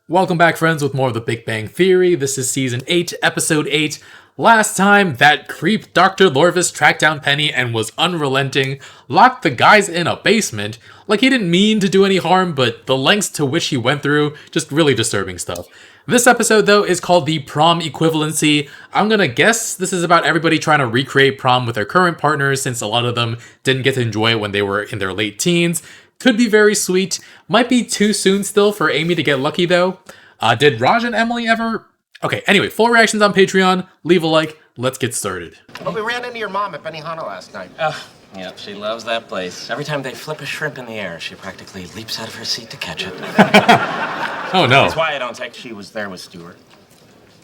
Welcome back, friends, with more of the Big Bang Theory. This is Season 8, Episode 8. Last time, that creep Dr. Lorvis tracked down Penny and was unrelenting, locked the guys in a basement. Like, he didn't mean to do any harm, but the lengths to which he went through, just really disturbing stuff. This episode, though, is called the Prom Equivalency. I'm gonna guess this is about everybody trying to recreate prom with their current partners, since a lot of them didn't get to enjoy it when they were in their late teens. Could be very sweet. Might be too soon still for Amy to get lucky, though. Did Raj and Emily ever? Okay, anyway, full reactions on Patreon. Leave a like. Let's get started. Well, we ran into your mom at Benihana last night. Oh, yeah, she loves that place. Every time they flip a shrimp in the air, she practically leaps out of her seat to catch it. Oh, no. That's why I don't take she was there with Stuart.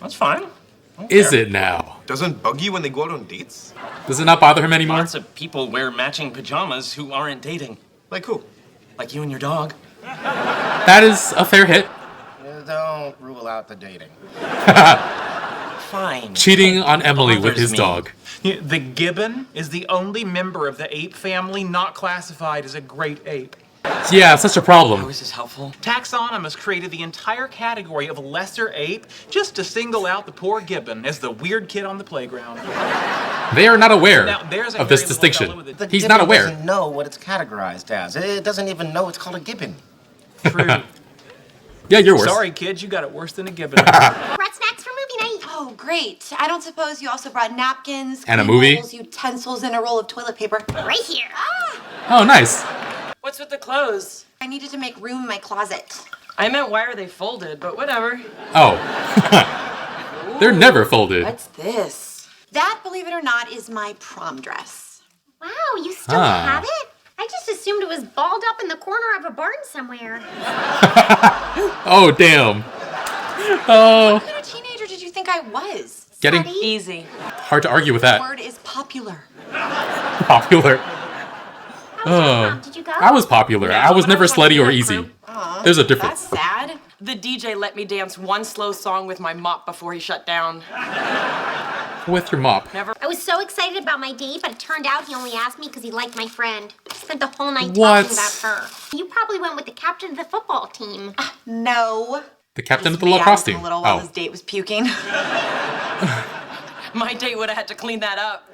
That's fine. Is it now? Doesn't bug you when they go out on dates? Does it not bother him anymore? Lots of people wear matching pajamas who aren't dating. Like who? Like you and your dog. That is a fair hit. Don't rule out the dating. Fine. Cheating on Emily with Bothers his me. dog. The gibbon is the only member of the ape family not classified as a great ape. Yeah, such a How problem. is this helpful? Taxonomists created the entire category of lesser ape just to single out the poor gibbon as the weird kid on the playground. They are not aware Now, there's a of this hairy little distinction. fellow with a- The He's gibbon not aware. doesn't know what it's categorized as. It doesn't even know it's called a gibbon. True. Yeah, you're worse. Sorry, kids, you got it worse than a gibbon. Brought snacks for movie night. Oh, great. I don't suppose you also brought napkins, And a clean movie? bowls, utensils, and a roll of toilet paper. Right here. Oh, nice. What's with the clothes? I needed to make room in my closet. I meant why are they folded, but whatever. Oh. They're never folded. What's this? That, believe it or not, is my prom dress. Wow, you still have it? I just assumed it was balled up in the corner of a barn somewhere. Oh, damn. Oh. What kind of teenager did you think I was? Getting Slutty. Easy. hard to argue with The that. word is popular. Popular. How was your prom? Did you go? I was popular. I was never slutty or easy. There's a difference. That's sad. The DJ let me dance one slow song with my mop before he shut down. With your mop. Never. I was so excited about my date, but it turned out he only asked me because he liked my friend. I spent the whole night What? talking about her. You probably went with the captain of the football team. No. The captain of the Just me lacrosse acting team. a little while Oh. his date was puking. My date would have had to clean that up.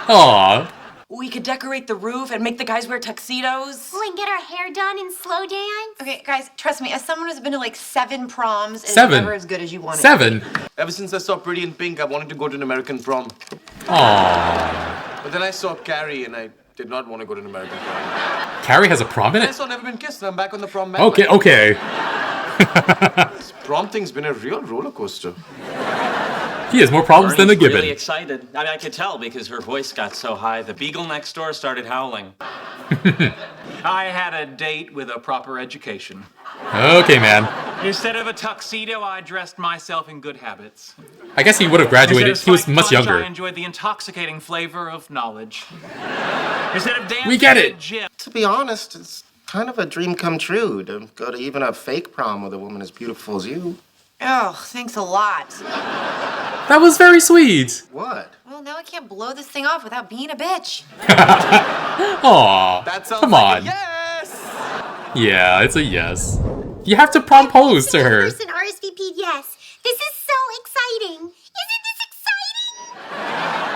Aw. We could decorate the roof and make the guys wear tuxedos. Oh, and get our hair done and slow dance. Okay, guys, trust me, as someone who's been to like 7 proms, it's 7? never as good as you want it. 7? Ever since I saw Pretty in Pink, I wanted to go to an American prom. Aw. But then I saw Carrie, and I did not want to go to an American prom. Carrie has a prom in I it? saw Never Been Kissed, and I'm back on the prom Okay, okay. This prom thing's been a real roller coaster. He has more problems than a Bernie's gibbon. really excited. I mean, I could tell because her voice got so high. The beagle next door started howling. I had a date with a proper education. Okay, man. Instead of a tuxedo, I dressed myself in good habits. I guess he would have graduated. Instead He of was spiked much punch, younger. I enjoyed the intoxicating flavor of knowledge. Instead of dancing We get at it. a gym, To be honest, it's kind of a dream come true to go to even a fake prom with a woman as beautiful as you. Oh, thanks a lot. That was very sweet. What? Well, now I can't blow this thing off without being a bitch. Aw. That sounds Come like on. a yes! Yeah, it's a yes. You have to propose to her. Person RSVP'd yes. This is so exciting. Isn't this exciting?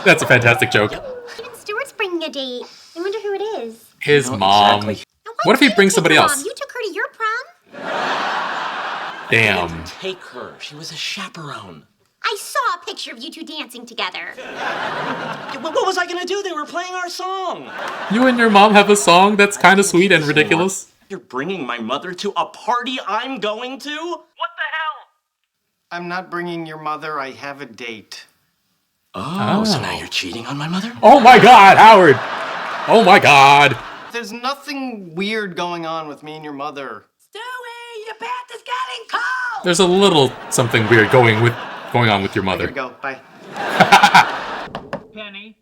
That's a fantastic joke. Even Stuart's bringing a date. I wonder who it is. His No, mom. exactly. Now, why What if he did you brings take somebody her, else? Mom? You took her to your prom. Damn. Take her. She was a chaperone. I saw a picture of you two dancing together. What was I gonna do? They were playing our song. You and your mom have a song that's kind of sweet and ridiculous. You're bringing my mother to a party I'm going to? What the hell? I'm not bringing your mother. I have a date. Oh, so now you're cheating on my mother? Oh my god, Howard! Oh my god. There's nothing weird going on with me and your mother. Stewie, your bath is getting cold! There's a little something weird going on with your Here mother. we go. Bye. Penny,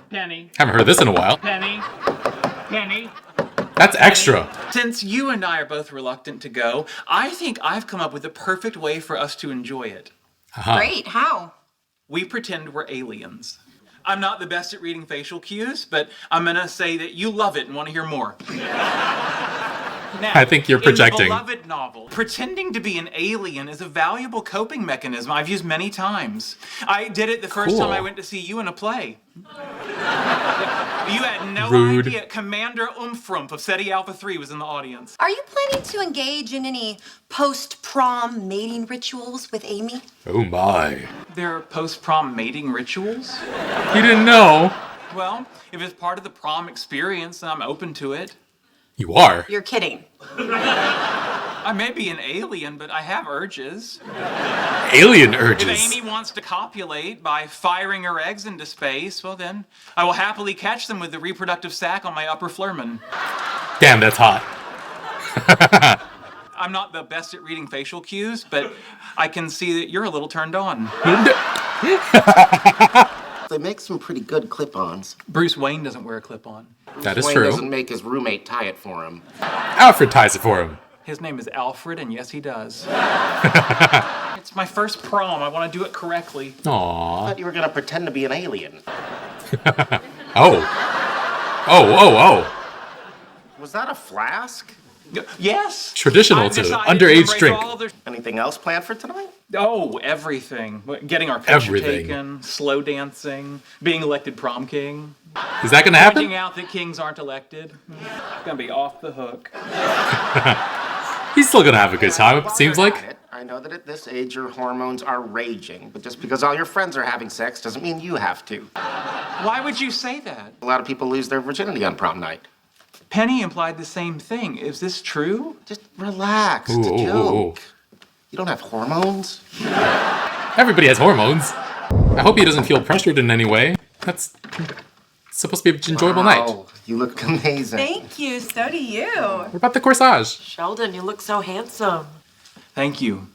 Penny, Haven't heard this in a while. Penny, Penny. That's extra. Since you and I are both reluctant to go, I think I've come up with the perfect way for us to enjoy it. Great, how? We pretend we're aliens. I'm not the best at reading facial cues, but I'm gonna say that you love it and want to hear more. Now, I think you're projecting. In the beloved novel, pretending to be an alien is a valuable coping mechanism I've used many times. I did it the first time I went to see you in a play. You had no idea Commander Umfrump of SETI Alpha 3 was in the audience. Are you planning to engage in any post-prom mating rituals with Amy? Oh my. There are post-prom mating rituals? You didn't know? Well, if it's part of the prom experience, then I'm open to it. You are. You're kidding. I may be an alien, but I have urges. Alien urges. If Amy wants to copulate by firing her eggs into space, well then, I will happily catch them with the reproductive sac on my upper flurman. Damn, that's hot. I'm not the best at reading facial cues, but I can see that you're a little turned on. They make some pretty good clip-ons. Bruce Wayne doesn't wear a clip-on. That is Wayne true. doesn't make his roommate tie it for him. Alfred ties it for him. His name is Alfred, and yes, he does. It's my first prom. I want to do it correctly. I Aww. thought you were gonna pretend to be an alien. Oh. Oh. Was that a flask? Yes. Traditional I've to decided underage embrace drink. all of their- Anything else planned for tonight? Oh, everything. Getting our picture Everything. taken, slow dancing, being elected prom king, Is that gonna pointing happen? out that kings aren't elected. It's gonna be off the hook. He's still gonna have a good time, it While seems you're like. at it, I know that at this age your hormones are raging, but just because all your friends are having sex doesn't mean you have to. Why would you say that? A lot of people lose their virginity on prom night. Penny implied the same thing. Is this true? Just relax, it's a joke. You don't have hormones? Everybody has hormones. I hope he doesn't feel pressured in any way. That's supposed to be an enjoyable night. Wow, you look amazing. Thank you, so do you. What about the corsage? Sheldon, you look so handsome. Thank you.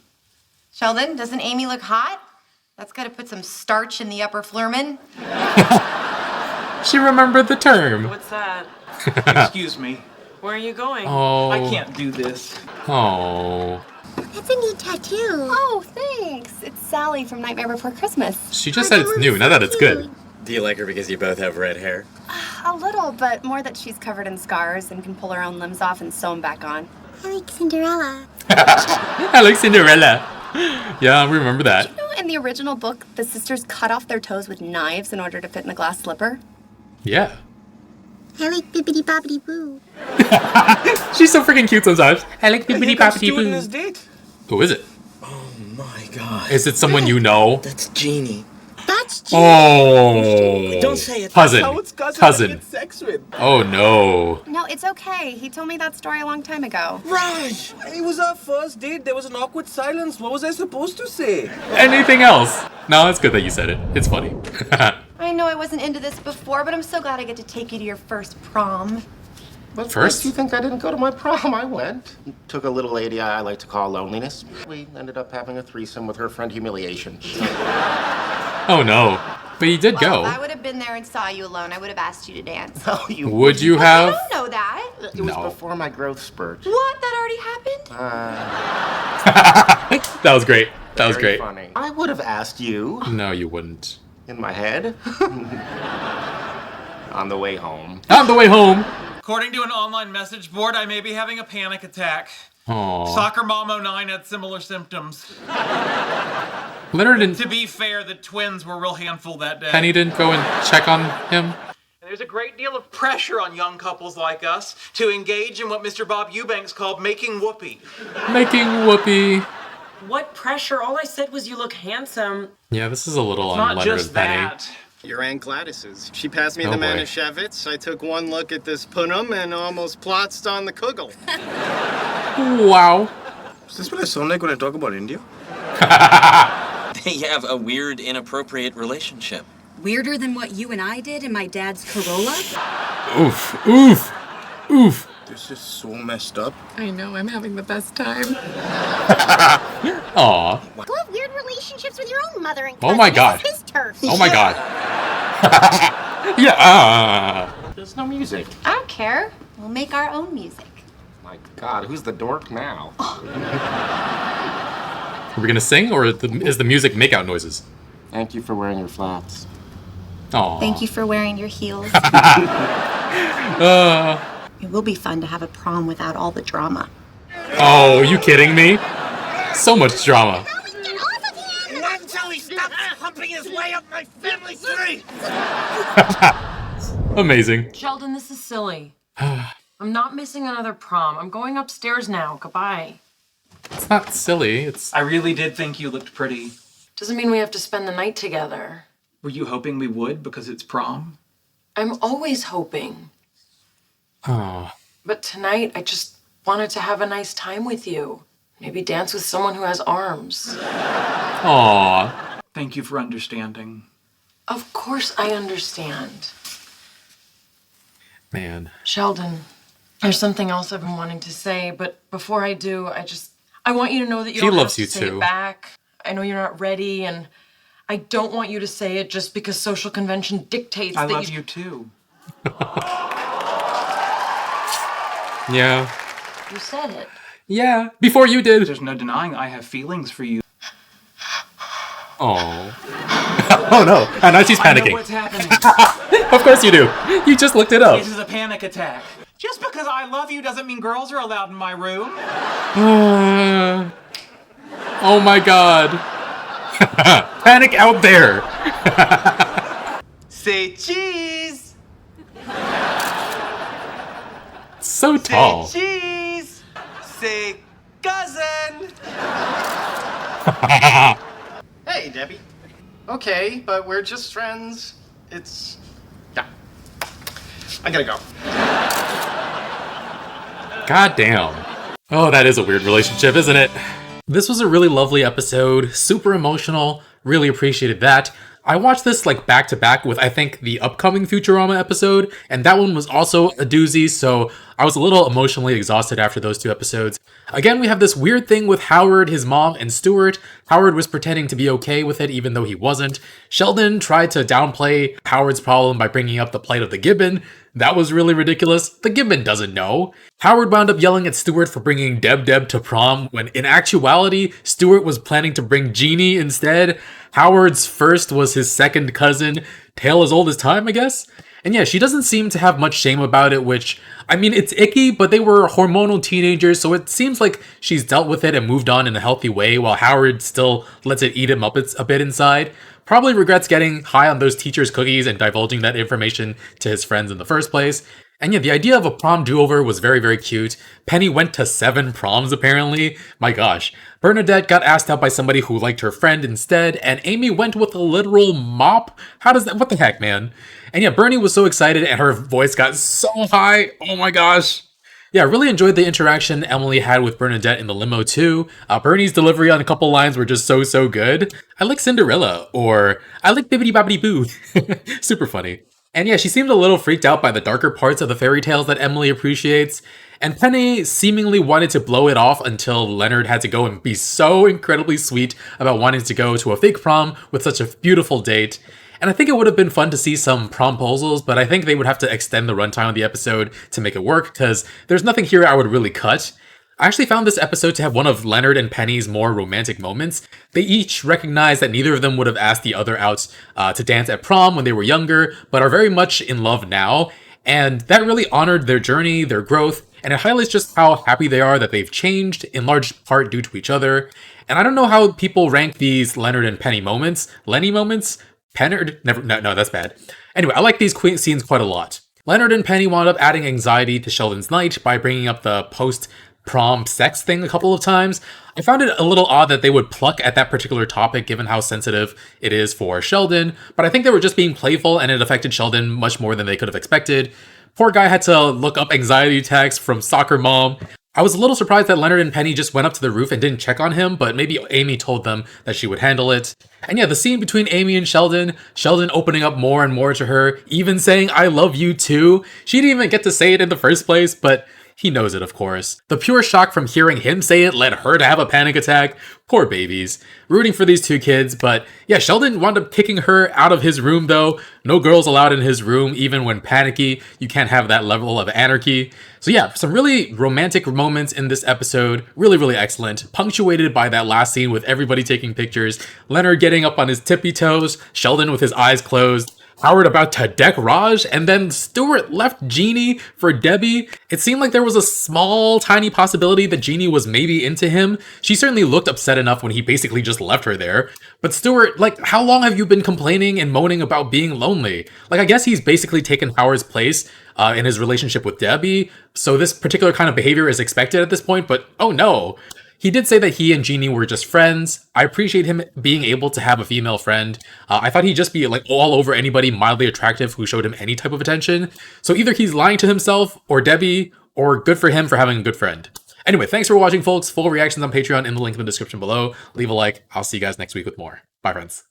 Sheldon, doesn't Amy look hot? That's gotta put some starch in the upper flurman. She remembered the term. What's that? Excuse me. Where are you going? Oh. I can't do this. Oh. That's a neat tattoo. Oh, thanks. It's Sally from Nightmare Before Christmas. She just said it's new, not that it's good. Do you like her because you both have red hair? A little, but more that she's covered in scars and can pull her own limbs off and sew them back on. I like Cinderella. I like Cinderella. Yeah, I remember that. You know, in the original book, the sisters cut off their toes with knives in order to fit in the glass slipper. Yeah. I like Bibbidi Bobbidi Boo. She's so freaking cute sometimes. I like bibbidi bobbidi Doing boo. his date. Who is it? Oh my god. Is it someone you know? That's Jeannie. That's Jean. Oh. Don't say it. Cousin. How it's cousin. I Cousin. get sex with. Oh no. No, it's okay. He told me that story a long time ago. Raj, it was our first date. There was an awkward silence. What was I supposed to say? Anything else? No, it's good that you said it. It's funny. I know I wasn't into this before, but I'm so glad I get to take you to your first prom. What First? makes you think I didn't go to my prom? I went. Took a little lady I like to call loneliness. We ended up having a threesome with her friend Humiliation. Oh no. But you did Well, if I go. would have been there and saw you alone, I would have asked you to dance. Oh, you. Would you I have? don't know that. It was No. before my growth spurt. What? That already happened? That was great. That was Very great. funny. I would have asked you No, you wouldn't. in my head on the way home. On the way home. According to an online message board, I may be having a panic attack. Aw. Soccer Mom 09 had similar symptoms. Leonard and To be fair, the twins were a real handful that day. Penny didn't go and check on him. There's a great deal of pressure on young couples like us to engage in what Mr. Bob Eubanks called making whoopee. Making whoopee. What pressure? All I said was you look handsome. Yeah, this is a little on Not Leonard just and Penny. that. Your Aunt Gladys's. She passed me Oh, the boy. Manischewitz. I took one look at this punum and almost plotzed on the kugel. Wow. Is this what I sound like when I talk about India? They have a weird, inappropriate relationship. Weirder than what you and I did in my dad's Corolla? Oof. Oof. Oof. This is so messed up. I know, I'm having the best time. Aw. Go have weird relationships with your own mother and Oh cousin. my God. This is his turf. Oh my god. Yeah. There's no music. I don't care. We'll make our own music. My God, who's the dork now? Are we gonna sing, or is the music makeout noises? Thank you for wearing your flats. Aw. Thank you for wearing your heels. It will be fun to have a prom without all the drama. Oh, you kidding me? So much drama. Not until he stops humping his way up my family tree! Amazing. Sheldon, this is silly. I'm not missing another prom. I'm going upstairs now. Goodbye. It's not silly. It's. I really did think you looked pretty. Doesn't mean we have to spend the night together. Were you hoping we would because it's prom? I'm always hoping. Oh. But tonight, I just wanted to have a nice time with you. Maybe dance with someone who has arms. Aw. Thank you for understanding. Of course I understand. Man. Sheldon, there's something else I've been wanting to say, but before I do, I want you to know that you She don't loves have to you say too. it back. I know you're not ready, and I don't want you to say it just because social convention dictates I that love you too. Yeah. You said it. Yeah. Before you did. There's no denying I have feelings for you. Oh. Oh no. And now she's I know panicking. what's happening. Of course you do. You just looked it up. This is a panic attack. Just because I love you doesn't mean girls are allowed in my room. Oh my god. Panic out there. Say cheese! So tall. Say cheese! Say cousin! Hey, Debbie. Okay, but we're just friends. It's... Yeah. I gotta go. God damn. Oh, that is a weird relationship, isn't it? This was a really lovely episode, super emotional, really appreciated that. I watched this like back to back with I think the upcoming Futurama episode, and that one was also a doozy, so I was a little emotionally exhausted after those two episodes. Again, we have this weird thing with Howard, his mom, and Stuart. Howard was pretending to be okay with it even though he wasn't. Sheldon tried to downplay Howard's problem by bringing up the plight of the gibbon. That was really ridiculous. The gibbon doesn't know. Howard wound up yelling at Stuart for bringing Deb to prom, when in actuality, Stuart was planning to bring Jeannie instead. Howard's first was his second cousin, tale as old as time, I guess? And yeah, she doesn't seem to have much shame about it, which, I mean, it's icky, but they were hormonal teenagers, so it seems like she's dealt with it and moved on in a healthy way, while Howard still lets it eat him up a bit inside. Probably regrets getting high on those teacher's cookies and divulging that information to his friends in the first place. And yeah, the idea of a prom do-over was very, very cute. Penny went to 7 proms, apparently. My gosh. Bernadette got asked out by somebody who liked her friend instead, and Amy went with a literal mop? How does that... What the heck, man? And yeah, Bernie was so excited, and her voice got so high. Oh my gosh. Yeah, I really enjoyed the interaction Emily had with Bernadette in the limo too. Bernie's delivery on a couple lines were just so good. I like Cinderella, or I like Bibbidi Bobbidi Boo. Super funny. And yeah, she seemed a little freaked out by the darker parts of the fairy tales that Emily appreciates. And Penny seemingly wanted to blow it off until Leonard had to go and be so incredibly sweet about wanting to go to a fake prom with such a beautiful date. And I think it would have been fun to see some promposals, but I think they would have to extend the runtime of the episode to make it work, because there's nothing here I would really cut. I actually found this episode to have one of Leonard and Penny's more romantic moments. They each recognize that neither of them would have asked the other out to dance at prom when they were younger, but are very much in love now. And that really honored their journey, their growth, and it highlights just how happy they are that they've changed, in large part due to each other. And I don't know how people rank these Leonard and Penny moments, Lenny moments, Pennard? Never, no, that's bad. Anyway, I like these scenes quite a lot. Leonard and Penny wound up adding anxiety to Sheldon's night by bringing up the post-prom sex thing a couple of times. I found it a little odd that they would pluck at that particular topic given how sensitive it is for Sheldon, but I think they were just being playful and it affected Sheldon much more than they could have expected. Poor guy had to look up anxiety attacks from soccer mom. I was a little surprised that Leonard and Penny just went up to the roof and didn't check on him, but maybe Amy told them that she would handle it. And yeah, the scene between Amy and Sheldon opening up more and more to her, even saying, "I love you too." She didn't even get to say it in the first place, but he knows it, of course. The pure shock from hearing him say it led her to have a panic attack. Poor babies. Rooting for these two kids, but yeah, Sheldon wound up kicking her out of his room though. No girls allowed in his room, even when panicky. You can't have that level of anarchy. So yeah, some really romantic moments in this episode. Really, really excellent. Punctuated by that last scene with everybody taking pictures. Leonard getting up on his tippy toes. Sheldon with his eyes closed. Howard about to deck Raj, and then Stuart left Jeannie for Debbie. It seemed like there was a small, tiny possibility that Jeannie was maybe into him. She certainly looked upset enough when he basically just left her there. But Stuart, like, how long have you been complaining and moaning about being lonely? Like, I guess he's basically taken Howard's place in his relationship with Debbie, so this particular kind of behavior is expected at this point, but oh no. He did say that he and Jeannie were just friends. I appreciate him being able to have a female friend. I thought he'd just be like all over anybody mildly attractive who showed him any type of attention. So either he's lying to himself or Debbie, or good for him for having a good friend. Anyway, thanks for watching, folks. Full reactions on Patreon in the link in the description below. Leave a like. I'll see you guys next week with more. Bye, friends.